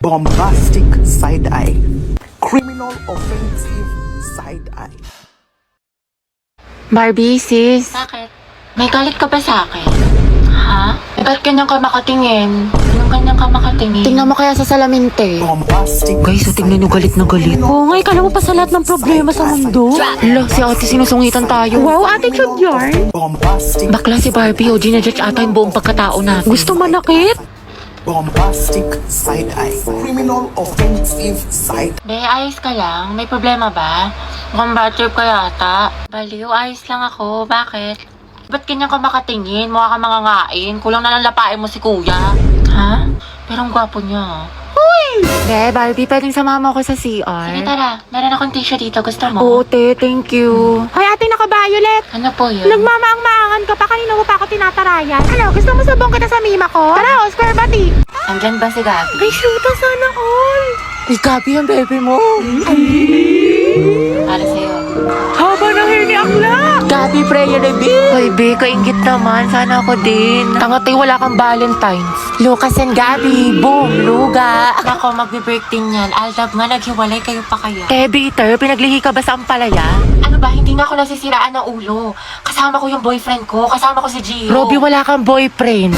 Bombastic side eye. Criminal offensive side eye. Barbie, sis. Bakit? May galit ka ba sa akin? Ha? Ba't ganyan ka makatingin? Anong ganyan ka makatingin? Tingnan mo kaya sa salamin, te. Bombastic. Guys, so tingnan nyo galit na galit. Oo nga, ikala mo pa sa lahat ng problema sa mundo. Hala, si ate sinusungitan tayo. Wow, attitude yarn. Bombastic. Bakla si Barbie, o ginajudge ata yung buong pagkatao natin. Gusto manakit? Bombastic side eye. Criminal offensive side. Be, ayos ka lang? May problema ba? Mukhang bad trip ka yata. Baliw, ayos lang ako. Bakit? Ba't ganyan ka makatingin? Mukha ka mangangain. Kulang na lang lapain mo si kuya. Ha? Pero ang gwapo niya. Be, Barbie, pwedeng samahan mo ako sa CR? Sige, tara. Meron akong tissue dito. Gusto mo? Oo, te, thank you. Hoy, ate, naka-violet. Ano po yun? Nagmamaang-maangan ka pa, kanina mo pa ako tinatarayan. Ano, gusto mo sabong kita sa mima ko? Tara, square bati. Andyan ba si Gabi? Ay, shoota sana all. Ay, Gabi ang baby mo. Para sa'yo. Haba ng hair ni Akla. Gabi, prayer reveal. Hoy, be, kaingit naman. Sana ako din. Tangatay, wala kang Valentine's. Lucas and Gabi, boom, luga. Ako, magbe-break din yan. Aldab nga, naghiwalay kayo pa kaya. Bitter, pinaglihi ka ba sa ampalaya? Ano ba, hindi nga ako nasisiraan ng ulo. Kasama ko yung boyfriend ko. Kasama ko si Gio. Robby, wala kang boyfriend.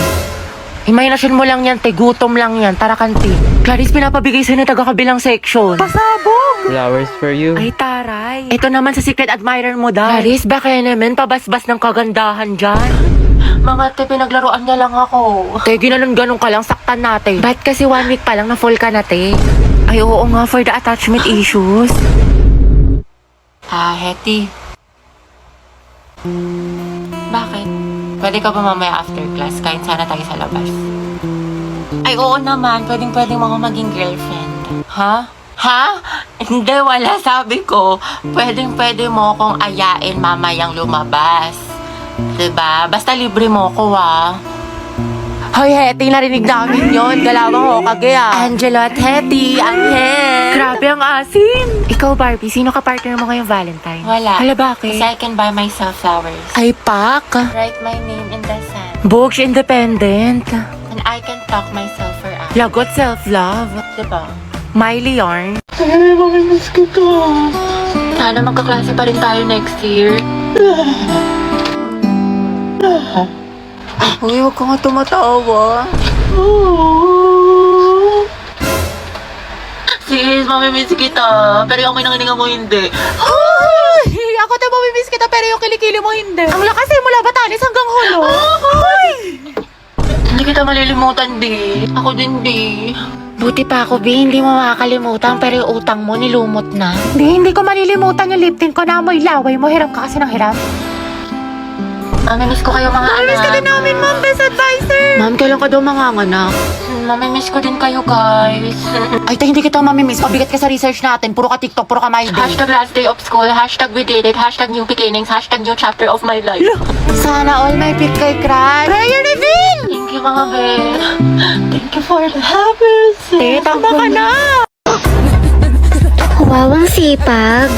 Imahinasyon mo lang yan, te. Gutom lang yan. Tara, kantin. Clarice, pinapabigay sa'yo ng taga-kabilang section. Pasabog! Flowers for you. Ay, taray. Ito naman sa secret admirer mo, daw. Clarice, baka naman pabasbas ng kagandahan dyan. Mga te, pinaglaruan niya lang ako. Te, ginanon-ganon ka lang, saktan natin. Ba't kasi 1 week pa lang na full ka na, te? Ay, oo nga, for the attachment issues. Hetty. Bakit? Pwede ka ba mamaya after class? Kain sana tayo sa labas. Ay, oo naman. Pwedeng mga maging girlfriend. Ha? Ha? Hindi, wala. Sabi ko, pwede mo akong ayain mamayang lumabas. Diba? Basta libre mo ko, ha? Hoy, Hetty, narinig namin yon. Galawang ho, kagaya. Angelo at Hetty, Angel. Grabe ang asim. Ikaw, Barbie, sino ka partner mo ngayong Valentine? Wala. Hala, bakit? Kasi I can buy myself flowers. Ay, pak. Write my name in the sand. Bogs independent. And I can talk myself for hours. Lagot self-love. Diba? Miley yarn. Ay, mamimiss kita. Sana magkaklase pa rin tayo next year. Uy, huwag ka nga tumatawa. Sis, mamimiss kita. Pero yung kinanginingan mo hindi. Ay, ako tayo mamimiss kita pero yung kilikili mo hindi. Ang lakas eh, mula Batanes hanggang Hulo. Hindi kita malilimutan, di. Ako din, di. Buti pa ako, Bi, hindi mo makakalimutan pero yung utang mo nilumot na. Hindi ko malilimutan yung lip tint ko na amoy laway mo. Hiram ka kasi ng hiram. Mamimiss ko kayo mga anak. Mamimiss ka din namin, Ma'am. Best advisor. Ma'am, kailan ka daw manganganak? Mamimiss ko din kayo, guys. Ay, hindi kita mamimiss. Pabigat ka sa research natin. Puro ka TikTok, puro ka my day. Hashtag last day of school. Hashtag we did it. Hashtag new beginnings. Hashtag new chapter of my life. Sana all may pick kay crush. Prayer reveal! Thank you, mga be. Thank you for the happiness. Tama ka na! Wow, ang sipag.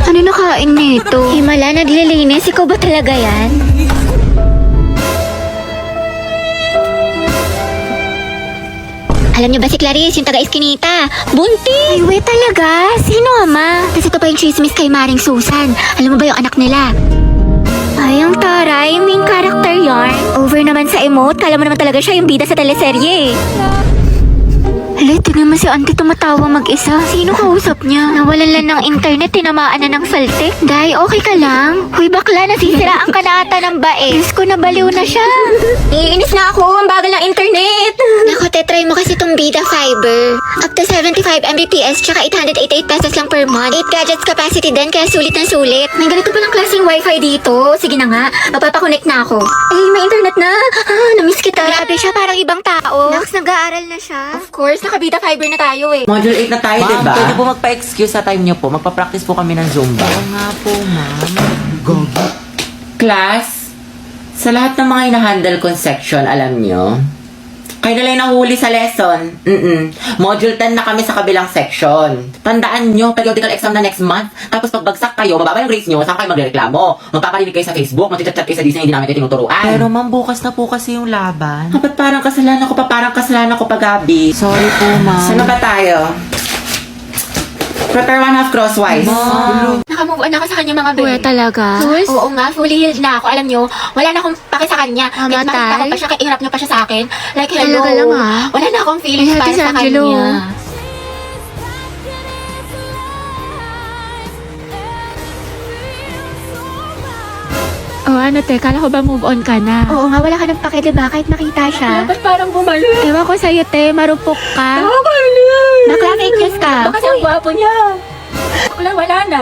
Ano nakain nito? Himala, naglilinis. Ikaw ba talaga yan? Alam niyo ba si Clarice, yung taga-Eskinita? Bunti! Ay, wait talaga? Sino ama? Tapos ito pa yung chismis kay Maring Susan. Alam mo ba yung anak nila? Ay, ang taray. Main character yarn. Over naman sa emote. Kala mo naman talaga siya yung bida sa teleserye. Hala, tingnan mo si auntie tumatawa mag-isa. Sino kausap niya? Nawalan lang ng internet, tinamaan na ng saltik. Day, okay ka lang? Huy, bakla, nasisiraan ka na ata ng bae. Diyos ko, nabaliw na siya. Iinis na ako, ang bagal ng internet. Nako, tetry mo kasi tong Bida Fiber. Up to 75 Mbps, tsaka 888 pesos lang per month. 8 gadgets capacity din, kaya sulit na sulit. May ganito palang klaseng wifi dito. Sige na nga, mapapakonect na ako. Eh, may internet na. Namiss kita. Grabe siya, parang ibang tao. Nax, nag-aaral na siya. Of course, nakabida fiber na tayo eh. Module 8 na tayo, Ma'am, diba? pwede po magpa-excuse sa time niyo po. Magpa-practice po kami ng Zumba. Oo nga po, ma'am. Class, sa lahat ng mga hinahandle kong section, alam niyo, Kayo na lang nahuli sa lesson. Module 10 na kami sa kabilang section. Tandaan nyo, periodical exam na next month. Tapos pagbagsak kayo, mababa yung grades nyo, saan kayo magreklamo? Magpaparinig kayo sa Facebook, magchat-chat kayo sa Disney, hindi namin kayo tinuturuan. Pero ma'am, bukas na po kasi yung laban. Ba't parang kasalanan ko pa, Gabi? Sorry po, ma'am. Saan na ba tayo? Prepare 1/2 crosswise. Nakamove on ako sa kanya mga be. Talaga? Oo nga, fully healed na ako. Alam nyo, wala na akong pake sa kanya. Kahit makita ko pa siya, kahit niya pa siya sa akin. Like, hello. Talaga lang, ah. Wala na akong feelings Ay, para Ate sa Angelo. kanya. Oh, ano te, kala ko ba move on ka na? Oo nga, wala ka ng pake, diba? Kahit nakita siya. Ba't parang bumalik? Ewan ko sa'yo te, marupok ka. Bakla fake news ka. Kasi ang gwapo niya. Wala na.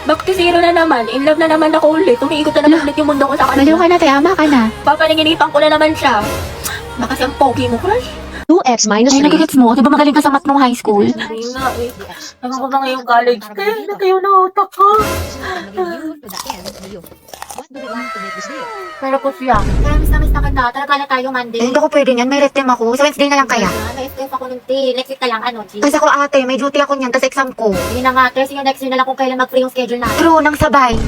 Back to zero na naman. In love na naman ako ulit. Umiikot na naman ulit yung mundo ko sa Baliw kanya. ka na, te. Ama ka na. Papaninginipan ko na naman siya. Baka kasi ang pogi mo, crush. 2x minus Ay, nagigits mo. Di ba magaling ka sa math nung high school? Hindi nga eh. Ewan ko ba ngayong college? Kaya na kayo na utak ko. Pero po siya. Kaya miss na kita. Talaga na tayo Monday. Hindi ko pwede niyan, may rest time ako. Sa Wednesday na lang kaya. Na-escape ako ng day. Next week na lang, ano, G. Kasi ako ate, may duty ako niyan, tas exam ko. Yun na nga, Tres, yung next year na lang kung kailan mag-free yung schedule natin. True, nang sabay.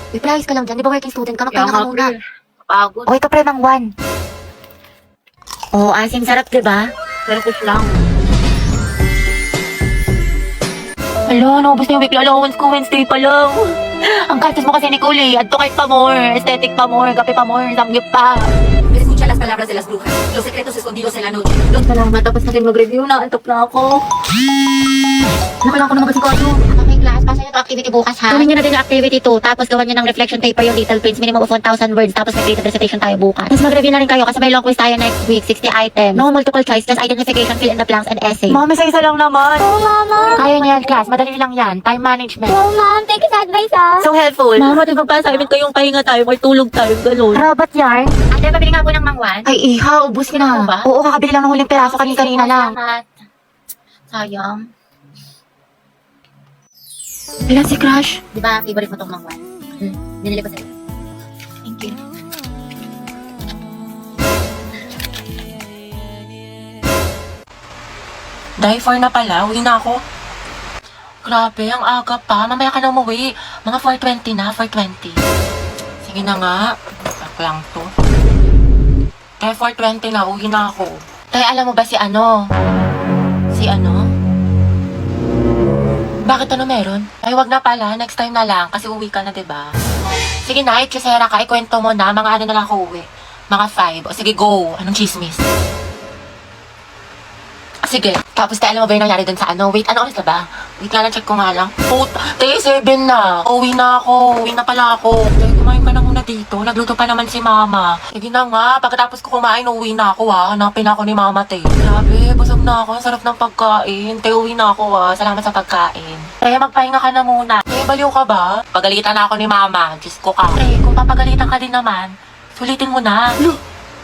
Reply ka lang dyan. Di ba working student ka? Magpahinga ka muna. Pagod. Okay ka pre ng 1. Oh, asim sarap, diba? Pero push lang. Alo, naubos na yung weekly allowance ko Wednesday pa lang. Ang gastos mo kasi ni Kuli. Adto kahit pa more, aesthetic pa more, kape pa more, samgyup pa. Escucha las palabras de las brujas. Los secretos escondidos en la noche. Salamat, tapos na din mag-review na. Antok na ako. Nakailangan ko na magbasikaso. Okay, class. Pasa nyo ito activity bukas, ha? Gawin nyo na din yung activity 2. Tapos gawan nyo ng reflection paper yung little prints. Minimum of 1,000 words. Tapos may creative recitation tayo bukas. Tapos mag-review na rin kayo kasi may long quiz tayo next week. 60 items. No multiple choice. Just identification, fill in the blanks, and essay. Mami, sa isa lang naman. Kaya niyo yan, class. Madali lang yan. Time management. Oh, ma'am. Thank you sa advice, ha? So helpful. Mama, di ba pa sa amin kayong pahinga tayo, may tulog tayo, gano'n. Robot yarn. Ate, pabili nga po ng mangwan. Ay, iha, ubus ka na. ba? Oo, kakabili lang ng huling peraso kanina lang. Salamat. Sayang. Ilan si Crush? Di ba, favorite mo tong mangwan? Binili ko sa'yo. Thank you. Dahil 4 na pala, uwi na ako. Grabe, ang aga pa. Mamaya ka na umuwi. Mga 4:20 na, 4:20. Sige na nga. Pak lang to. Dahil 4:20 na, uwi na ako. Tay, alam mo ba si ano? Si ano? Bakit ano meron? Ay, wag na pala. Next time na lang. Kasi uwi ka na, diba? Sige na, itchesera ka. Ikwento mo na. Mga ano na lang ako uwi. Mga 5. O sige, go. Anong chismis? Sige. Tapos tayo, alam mo ba yung nangyari dun sa ano? Wait, ano oras na ba? Wait nga lang, check ko nga lang. Puta, 7 na. Uwi na ako. Uwi na pala ako. Tay, kumain ka na muna dito. Nagluto pa naman si mama. Sige na nga. Pagkatapos ko kumain, uwi na ako ha. Hanapin ako ni mama, te. Grabe, busog na ako. Ang sarap ng pagkain. Te, uwi na ako ha. Salamat sa pagkain. Te, magpahinga ka na muna. Te, baliw ka ba? Pagalitan na ako ni mama. Diyos ko ka. Te, kung papagalitan ka din naman, sulitin mo na.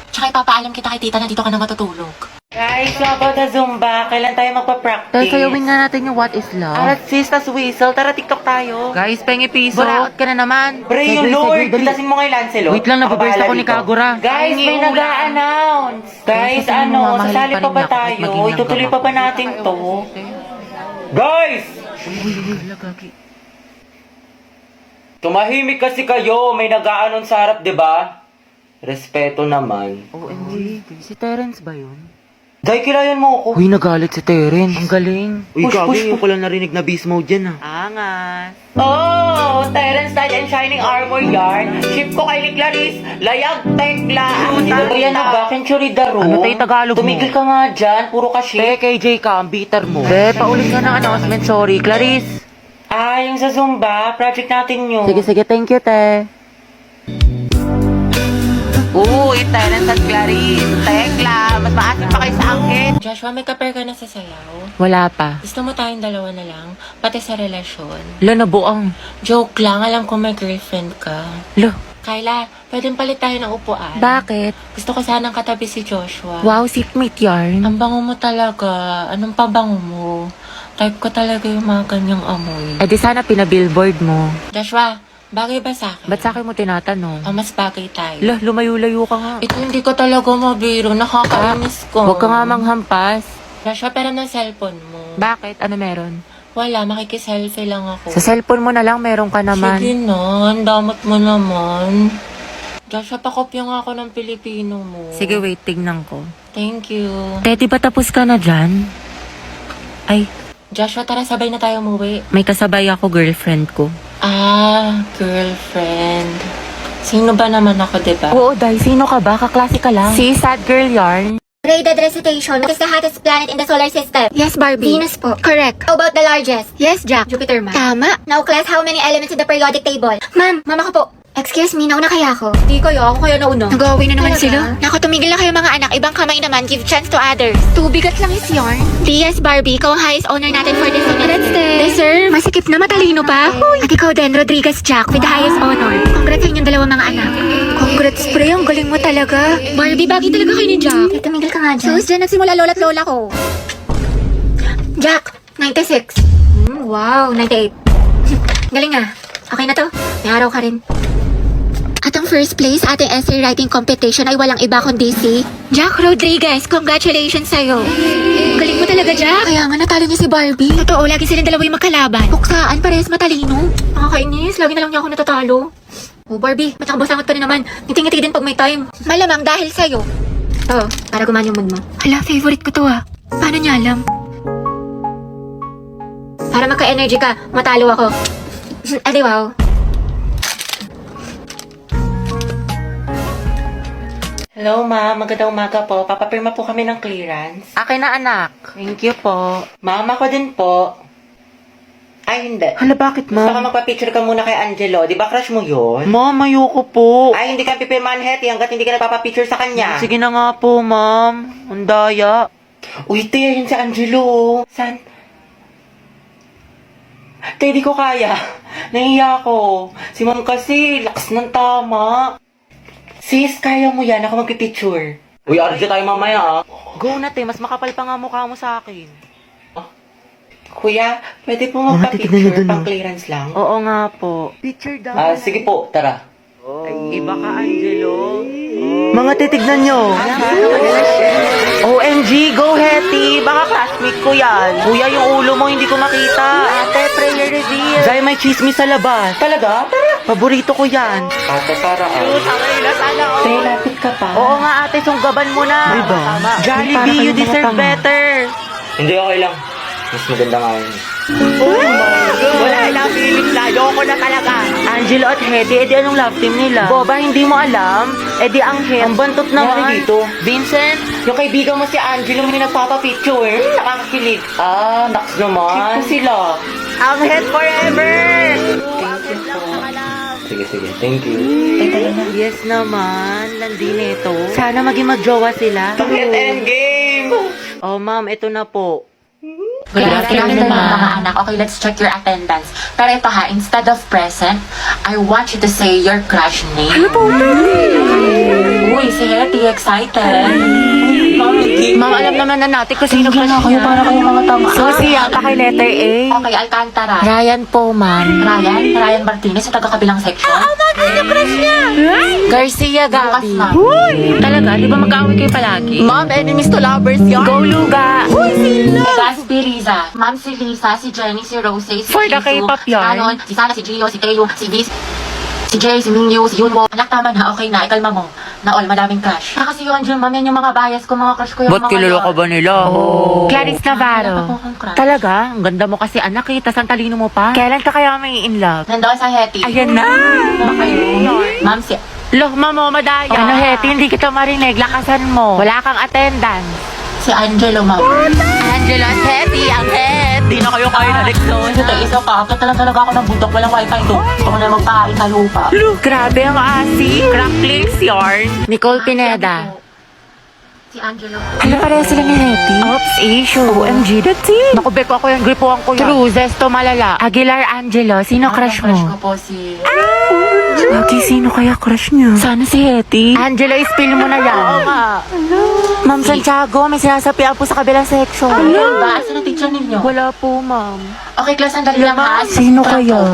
Tsaka ipapaalam kita kay tita na dito ka na matutulog. Guys, so about the Zumba, kailan tayo magpa-practice? sayawin nga natin yung what is love. Alat sis, tas whistle, tara TikTok tayo. Guys, pengi piso. Buraot ka na naman. Pray yung Lord, pitasin mo kay Lancelot. Wait lang, nababurst ako ni Kagura. Guys, may nag-a-announce. Guys, sasabihin mo, ano, mamahalin sasali pa pa rin ba niya ako kahit tayo? maging Itutuloy pa ba langgam natin to? Guys! Tumahimik kasi kayo, may nag-a-announce sa harap, di ba? Respeto naman. OMG, si Terence ba yun? Dahil kilayan mo ako. Uy, nagalit si Terence. Ang galing. Uy, Gagi, yung pala narinig na beast mode dyan Angas. Oh, Terence Tide and Shining Armor Yarn. Ship ko kay ni Clarice. Layag, tekla. Yan na ba? Century Daro. Ano tayo Tagalog mo? Tumigil ka nga dyan. Puro ka ship. KJ ka, ang bitter mo. Be, paulit nga ng announcement. Sorry, Clarice. Ah, yung sa Zumba. Project natin yun. Sige, thank you, te. Uy, Terence at Clarice. Tekla, mas maasin pa kayo sa angkin. Joshua, may ka-pair ka na sa sayaw? Wala pa. Gusto mo tayong dalawa na lang? Pati sa relasyon? Lo, nabuang. Joke lang, alam ko may girlfriend ka. Lo. Kyla, pwedeng palit tayo ng upuan. Bakit? Gusto ko sanang katabi si Joshua. Wow, seatmate yarn. Ang bango mo talaga. Anong pabango mo? Type ko talaga yung mga ganyang amoy. Eh di sana pinabillboard mo. Joshua, Bagay ba sa akin? Ba't sa akin mo tinatanong? O mas bagay tayo? Lah, lumayo-layo ka nga. Ito hindi ko talaga mabiro. Nakakainis ko. Huwag ka nga manghampas. Joshua, pero ng cellphone mo. Bakit? Ano meron? Wala, makikiselfie lang ako. Sa cellphone mo na lang, meron ka naman. Sige na, ang damot mo naman. Joshua, pakopya nga ako ng Pilipino mo. Sige, wait, tignan ko. Thank you. Teddy, ba tapos ka na dyan? Ay, Joshua, tara sabay na tayo umuwi. may kasabay ako, girlfriend ko. Ah, girlfriend. Sino ba naman ako, diba? Oo, Day, sino ka ba? Kaklase ka lang. Si Sad Girl Yarn. Graded recitation. What is the hottest planet in the solar system? Yes, Barbie. Venus po. Correct. How about the largest? Yes, Jack. Jupiter, ma'am. Tama. Now, class, how many elements in the periodic table? Ma'am, mama ko po. Excuse me, nauna kaya ako? Di kayo, ako kaya nauna. Nag-away na naman Talaga? sila. Naku, tumigil na kayo mga anak. Ibang kamay naman, give chance to others. Tubigat lang is yarn. Yes, Barbie, ikaw ang highest honor natin for this unit. Deserve. Masikip na, matalino pa. At ikaw din, Rodriguez Jack, with the highest honor. Congrats sa inyong dalawang mga anak. Congrats, pre. Ang galing mo talaga. Barbie, bagay talaga kayo ni Jack. Tumigil ka nga dyan. Sus, dyan nagsimula lola't lola ko. Jack, 96. Wow, 98. Galing ah. Okay na to. May araw ka rin. At ang first place ating essay writing competition ay walang iba kundi si Jack Rodriguez. Congratulations sa'yo. Galing mo talaga, Jack. Kaya nga natalo niya si Barbie. Totoo, lagi silang dalawa yung magkalaban. Buksaan, parehas matalino. Nakakainis, lagi na lang niya ako natatalo. Oh, Barbie, matakabasangot ka na naman. Ngiting-ngiti din pag may time. Malamang dahil sa'yo. To, para gumana yung mood mo. Hala, favorite ko to ah. Paano niya alam? Para magka-energy ka, matalo ako. Adi wow. Hello, ma'am. Magandang umaga po. Papapirma po kami ng clearance. Akin na, anak. Thank you po. Ma'am, ako din po. Ay, hindi. Hala, bakit, Baka ma'am? magpa-picture ka muna kay Angelo. Di ba crush mo yun? Ma'am, ayoko po. Ay, hindi ka pipirmahan, Hetty, hanggat hindi ka nagpapapicture sa kanya. Sige na nga po, ma'am. Ang daya. Uy, Tia, yun si Angelo. San? Tia, di ko kaya. Nahiya ako. Si ma'am kasi, lakas ng tama. Sis, kaya mo yan. Ako magpipicture. Uy, RJ tayo mamaya ah. Go na, te. Mas makapal pa nga mukha mo sa akin. Kuya, pwede po titignan niyo magpa-picture dun, pang oh. clearance lang? Oo nga po. Picture daw. Sige po, tara. Ay, iba ka, Angelo. Mga titignan nyo. OMG, go Hetty. Baka classmate ko yan. Kuya, yung ulo mo hindi ko makita. Ate, prayer reveal. Jai, may chismis sa labas. Talaga? Tara. Paborito ko yan. Ate, para Tay, lapit ka pa. Oo nga ate, sunggaban mo na. Diba? Jollibee, you deserve better. Hindi, okay lang. Mas maganda nga yun. Wala lang, feelings na. Ayoko na talaga. Angelo at Hedy, edi anong love team nila? Boba, hindi mo alam? Edi ang head. Ang bantot naman. Nangyari dito? Vincent? Yung kaibigan mo si Angelo, may nagpapapicture. Nakakakilig. Ah, naks Cute naman. po sila. Ang head forever! Sige, sige. Thank you. Tay, tara na. Yes naman, landi nito. Sana maging magjowa sila. Bakit endgame? Oh ma'am, ito na po. Good afternoon, mga anak. Okay, let's check your attendance. Pero ito ha, instead of present, I want you to say your crush name. Uy, si Hetty, excited. Ma'am, alam naman na natin kung sino crush kayo, para kayo mga tama. Susie, ang kay letter A. Okay, Alcantara. Ryan po, ma'am. Ryan Martinez sa taga-kabilang section. Garcia Lucas, Gabi. ma'am. Talaga? Di ba mag-aaway kayo palagi? Ma'am, enemies to lovers yun. Go, Luga. Gaspi Riza. Ma'am, si Lisa, si Jenny, si Rose, si For the Jisoo, K-pop yarn. si Anon, si Sana, si Gio, si Teo, si Viz, si Jay, si Mingyu, si Yunwo. Anak, tama na. Okay na. Ikalma mo. Na all, madaming crush. Kasi yun, Jun, ma'am, yan yung mga bias ko, mga crush ko yung Ba't mga kilala ka yun. ba nila? Oh. Clarice Wala Navarro. pa po akong crush. Talaga? Ang ganda mo kasi anak eh. Tas ang talino mo pa. Kailan ka kaya may in love? Nandoon sa Hetty. Ayan na. Baka yun. Ma'am, si... Loh, mamo, madaya. Ano, Hetty, hindi kita marinig. Lakasan mo. Wala kang attendance. Si Angelo, ma'am. Angela at Hetty, ang head. Di na kayo kayo na Lexon. Ito, isa pa. Akit talaga ako ng bundok. Walang wifi to. Gusto ko na magpain sa lupa. Grabe ang asi. Cracklings yarn. Nicole Pineda. Si Angelo. Ano pareha sila ni Hetty? Oops, issue. OMG, that's it. Naku, Beko ako yan. Gripuan ko yan. True, Zesto Malala. Aguilar Angelo, sino crush Crush ko mo? po si... Lagi, sino kaya crush niya? Sana si Hetty. Angelo, spill mo na yan. Oo nga. Ma'am Santiago, may sinasapian po sa kabilang section. Ano ba? Asa na teacher ninyo? Wala po, ma'am. Okay, class, sandali lang ha. Sino kaya?